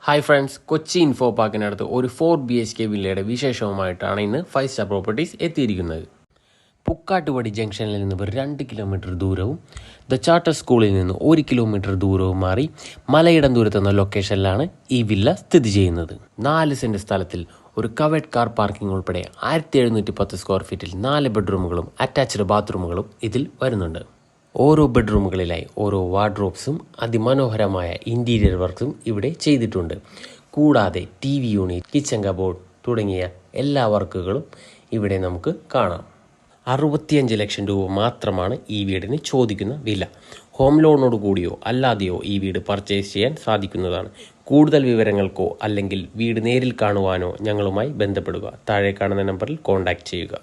Hi friends, Kochi info പാർക്കിനടുത്ത് ഒരു 4 BHK വില്ലയുടെ വിശേഷവുമായിട്ടാണ് ഇന്ന് 5 star properties എത്തിയിരിക്കുന്നത്. പുക്കാട്ടുപടി ജംഗ്ഷനിൽ നിന്ന് 2 കിലോമീറ്റർ ദൂരവും ദ ചാർട്ടർ സ്കൂളിൽ നിന്ന് 1 കിലോമീറ്റർ ദൂരവും മാറി മലയിടം ദൂരത്തെന്ന ലൊക്കേഷനിലാണ് ഈ വില്ല സ്ഥിതി ചെയ്യുന്നത്. 4 സെൻറ്റ് സ്ഥലത്തിൽ ഒരു കവേർഡ് കാർ പാർക്കിംഗ് ഉൾപ്പെടെ 1710 സ്ക്വയർ ഫീറ്റിൽ 4 ബെഡ്റൂമുകളും അറ്റാച്ച്ഡ് ബാത്റൂമുകളും ഇതിൽ വരുന്നുണ്ട്. ഓരോ ബെഡ്റൂമുകളിലായി ഓരോ വാർഡ്രോബ്സും അതിമനോഹരമായ ഇൻറ്റീരിയർ വർക്ക്സും ഇവിടെ ചെയ്തിട്ടുണ്ട്. കൂടാതെ TV യൂണിറ്റ്, കിച്ചൺ കബോർഡ് തുടങ്ങിയ എല്ലാ വർക്കുകളും ഇവിടെ നമുക്ക് കാണാം. 65 ലക്ഷം രൂപ മാത്രമാണ് ഈ വീടിന് ചോദിക്കുന്ന വില. ഹോം ലോണോട് കൂടിയോ അല്ലാതെയോ ഈ വീട് പർച്ചേസ് ചെയ്യാൻ സാധിക്കുന്നതാണ്. കൂടുതൽ വിവരങ്ങൾക്കോ അല്ലെങ്കിൽ വീട് നേരിൽ കാണുവാനോ ഞങ്ങളുമായി ബന്ധപ്പെടുക. താഴെ കാണുന്ന നമ്പറിൽ കോൺടാക്റ്റ് ചെയ്യുക.